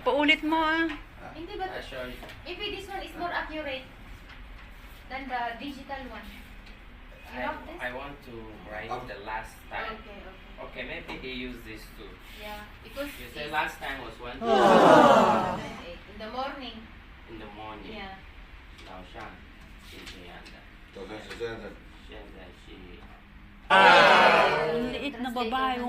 paulit mo ah. Hindi ba? Maybe this one is more accurate than the digital one. You know this? I want to write the last time. Okay, okay. Okay, maybe he used this too. Yeah, because You say last time was when? in the morning. In the morning. Yeah. 早上是这样的。早上是这样的。现在是。Ang liit na babae.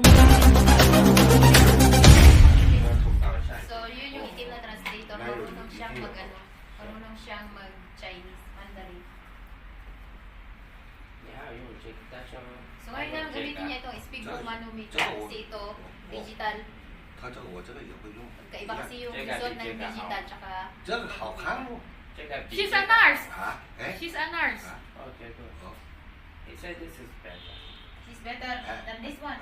So, yun yung itim na translator. Marunong siyang marunong siyang mag-Chinese, Mandarin. So, ngayon lang gamitin niya itong speak humanometer kasi ito, digital. 他这个我这个也会用。 Kaiba kasi yung result ng digital tsaka... 这个好看哦。 She's a nurse. 啊？哎。 She's a nurse. Okay, good. He said this is better. She's better than this one.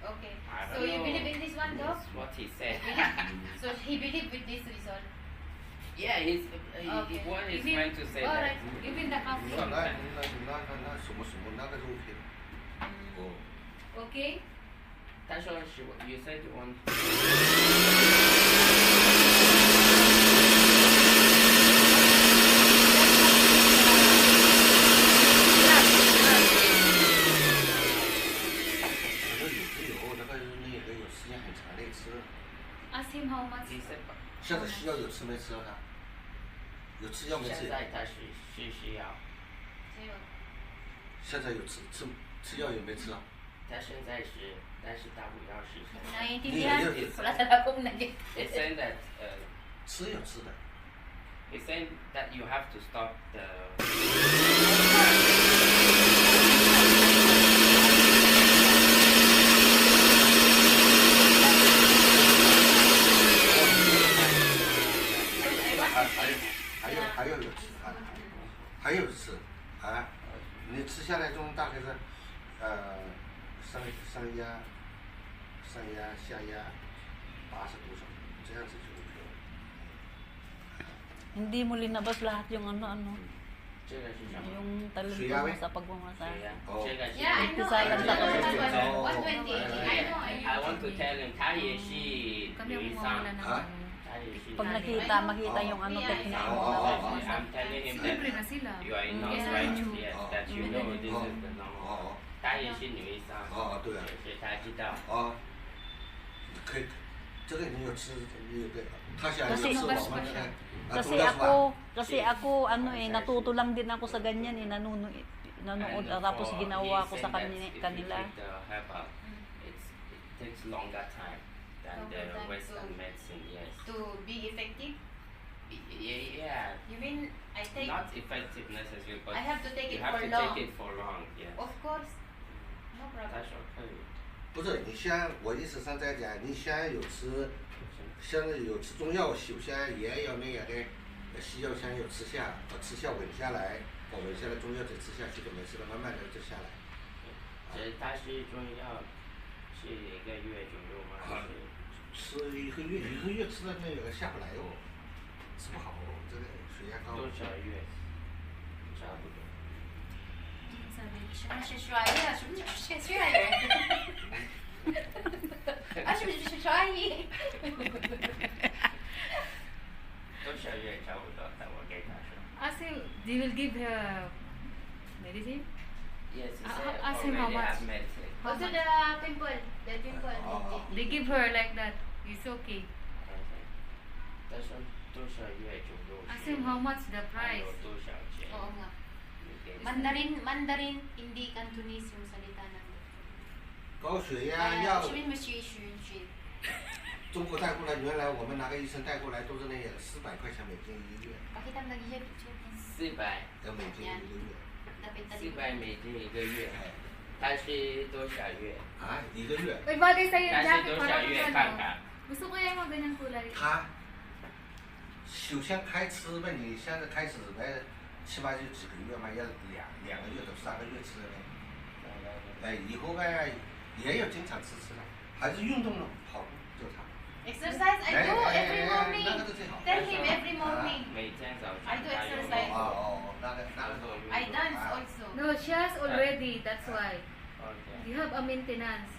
Okay. So you believe in this one, though? That's what he said. So he believed with this result. Yeah, what he's trying to say. Alright, even the half. 那什么什么那个是 OK 的。哦。Okay. 他说是 you said you want. 现在需要有吃没吃啊？有吃药没吃？现在他是需要。现在有吃药有没吃啊？他现在是，但是他不要是。Naiintindihan? Wala talaga akong nag-get. He's saying that 吃有吃的。 He's saying that you have to stop the. 还有吃啊，还有吃啊，你吃下来中大概是上压、下压80多少，这样子就 OK 了。 Hindi mo linabas lahat yung ano-ano. 这个是什么？ Yung talento mo sa pagmamasahe. 这个是。 Yeah, I know. I know. I want to tell him 他也是女生。 Pag makita yung ano technique mo. I'm telling him that you are not right. Yes, that you know this is the normal. 他也是女生。对啊。所以他知道。可以，这个你有吃，你有对。他想有吃我们看。 Kasi ako natuto lang din ako sa ganyan nanonood tapos ginawa ko sa kanila. It takes longer time than the Western medicine, yes. To be effective? Yeah. You mean I take? Not effective necessarily, but I have to take it you have for to long. take it for long, yes. Of course. No problem. 他说可以。不是，你先，我意思上在讲，你先有吃。 现在有吃中药，首先也要那样的，西药先有吃下，吃下稳下来，稳下来中药再吃下去就没事了，慢慢的就下来。它是中药，是1个月左右吗？吃1个月吃了那个下不来哦，吃不好哦，这个血压高。多少月？差不多。是衰呀，是不是衰呀？ 是不是衰？ 多少月差不多？我给他说。Ask him, they will give her medicine? Yes, he said ask him how already much. have medicine. Also the pimple, They give her like that. It's okay. 他说多少月左右？ Ask him how much the price. 多少钱？ Oo nga. Mandarin, hindi Cantonese yung salita ng 高血压药。中国带过来，原来我们哪个医生带过来都是那个400块钱美金1个月。 Pakita mo nag-isip. 400美金1个月。 400美金1个月。它是多少月？啊，1个月。 May bagay sa'yo yung 它是 jacket 多少 parang 月 ano. 看看？ Gusto ko yung mga ganyang kulay. 他首先开吃呗，你现在开始呗，起码就几个月嘛，要2个月到3个月吃呗。以后呗也要经常吃的，还是运动了，跑步就他。 Exercise I do every morning. 那个是最好。 Tell him every morning. 每天早上。 I do exercise. 那个。 I dance also. No, she has already. That's why. Okay. You have a maintenance.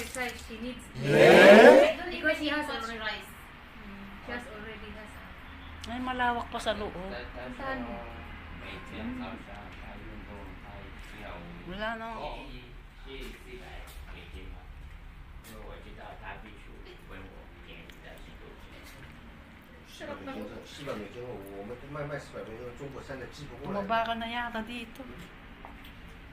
exercise. She needs. I don't Because she even has eat much already. rice. She has already has. Ay, malawak pa sa loob. Saan mo? 每天早上他运动，他跳舞。 Wala na. 是400美金嘛，因为我知道他必须问我便宜的是多少。 400美金，我们卖400美金，中国现在寄不过来。 Tumaba ka na yata dito.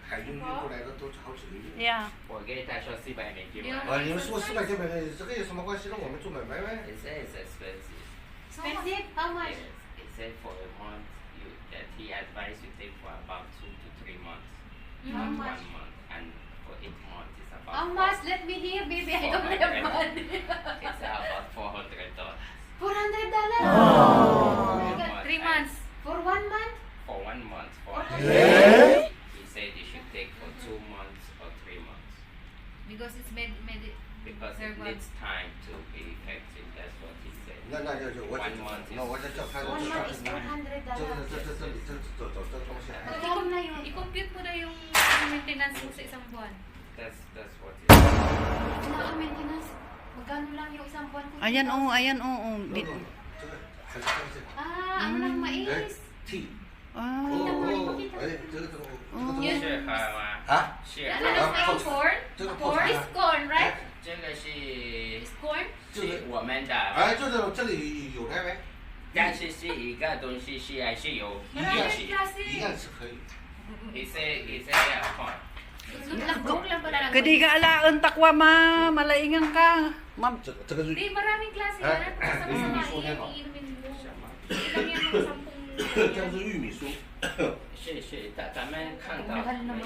海运运过来的都好几个月。 Yeah. 我给他说400美金嘛。啊，你们说400就美金，这个有什么关系呢？我们做买卖呗。 It says expensive. Expensive? How much? Yes, it said for a month that he advised you take for about 2 to 3 months, How not much? 1 month, and for 8 months it's about. How much? Let me hear, baby. I don't have money. It's about $400 $400? Oh. my God. 3 months. For 1 month? for 1 month. He said you should take for 2 months or 3 months Because it's because it herbal. needs time to be effective. That's what he said. 那就我 1 month 那我再叫他 1 month is 这$400. 这东西。 Magkano na yun? I-compute mo na yung maintenance mo sa isang buwan. That's what he said. Pinaka-maintenance. Magkano lang yung isang buwan ko? Ayan, oh, ayan, oh, oh. 这个还是这个。 Ah, ano lang mais? T。 Ah. 哎，这个是喝吗？啊？是 Ano 喝 lang 吗？ sa corn? 这个 Corn is corn, right? 这个是 Is corn? 是我们的，哎，就是这里有的呗，但是是一个东西是还是有一 Maraming 样是，klase. 一样是可以。 is a corn。 Joke lang pala lang. Kadi ka alaan takwa malaingan ka.这个是 Hindi, maraming klase yan. Sama-sama iinumin mo. Ilang yan mga 10 这个是玉米酥。是，咱们看到我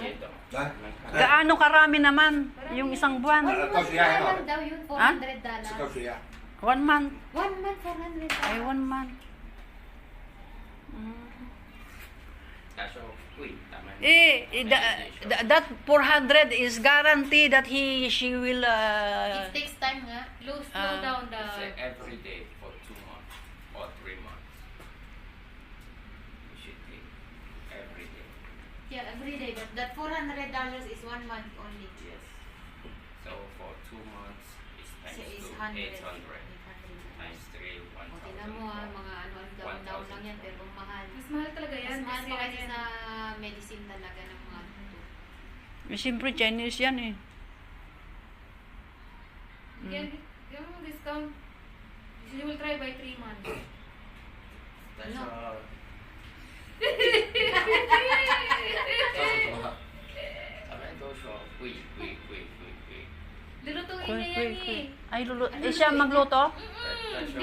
也懂。来， Gaano karami naman yung isang buwan? 1 month lang daw yun, $400. 这个水呀。 1 month. 1 month, $400. Ay, 1 month. 他说贵，咱们 That 400 is guarantee that she will It takes time nga. Slow down the... It's every day for 2 months or 3 months. You should take every day. Yeah, every day. But that $400 is 1 month only. Yes. So for 2 months, it's So times it's 2, 100. 800 times 3, O, tingnan mo ha, 1,000. mga ano-ano lang yan, pero mahal. Mas mahal talaga yan. Mas mahal kasi pa kasi yan. sa medicine talaga ng mga ito. Siyempre Chinese yan eh. Yan, yung discount. You will try by 3 months. That's No. all. 他们都说贵。 Lulutuin niya yan eh. Ay, siya magluto? Di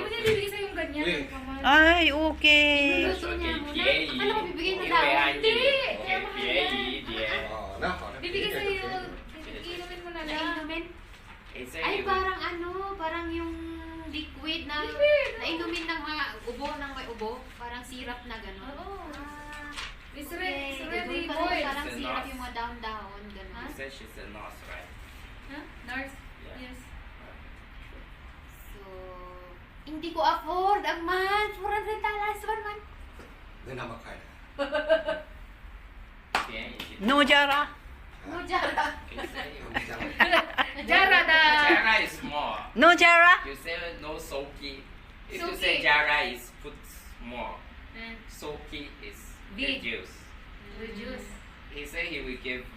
ba niya bibigay sa'yo yung ganyan? Wait. Ang kamahal? Ay, okay. Luluto niya muna. 便宜， Akala ko bibigay na 因 daw. 为安逸， Hindi. 便宜一点。哦，那好的。 Bibigay sa'yo yung... Iinumin mo na lang. Nainumin? It's Ay, a parang ano, parang yung liquid na Liquid, oo. nainumin ng mga ubo, ng may ubo. Parang syrup na gano'n. Oo. Ah, It's okay. ready Gagawin pa rin boiled. parang It's a syrup nut. yung mga dahon-dahon, gano'n. It says she's a nurse, right? Huh? Nurse? Yeah. Yes. So, hindi ko afford ang month. $400 1 month. 没那么快的。便宜一点。 No, Jara. No, Jara. It's a Jara da. Jara is more. No, Jara. You say no soaky. If you Soaky. say Jara is put more. And Soaky is Big. reduce. reduce. He said he will give.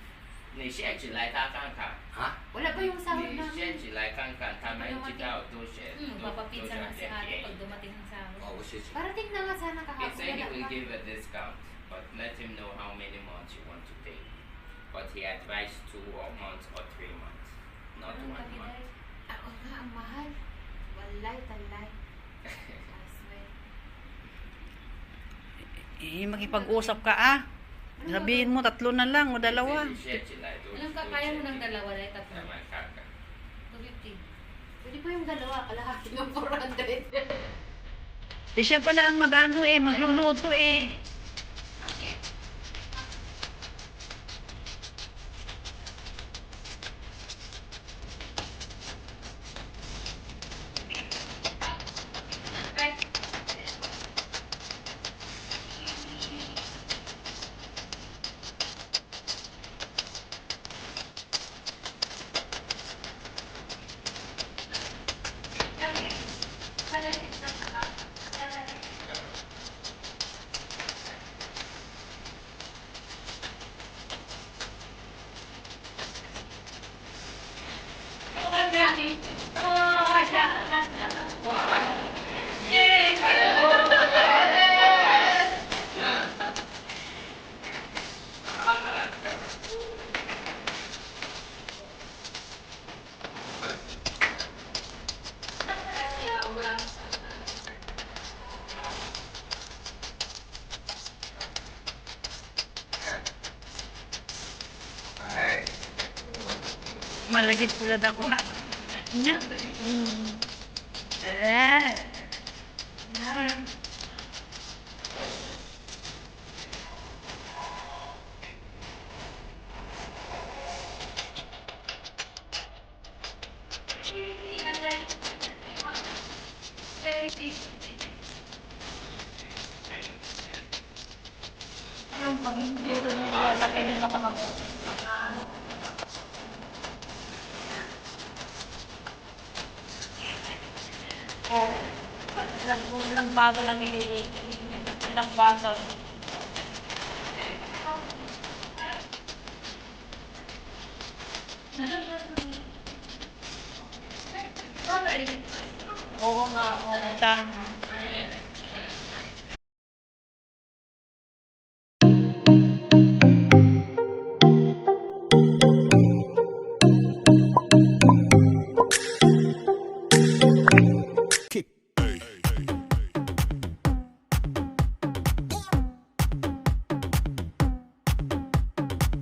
你先起来他看看， 啊？ Wala pa yung sahod 你 namin. 先起来看看，他们知道多些， Papapizza na si Ate 便 pag 宜。 dumating ang sahod. 哦，我谢谢。 Parating na nga sana He kahapon. said he Wala will pa. give a discount, but let him know how many months you want to take. But he advised 2 months or 3 months, not 1 month. Ah, oo nga, ang mahal. Walay, talay. I swear. Makipag-usap ka ah. Sabihin mo, 3 na lang o 2. Alam ka, kaya mo ng dalawa dahil tatlo. 250. Pwede pa yung dalawa, kalahati ng 400. Di siya pala ang mag-ano eh, magluluto eh. Malagit pula ako na. Eh. Yung pag-duro niya, lalaki din ako mag ilang baso lang ilang baso. Oo nga, oo.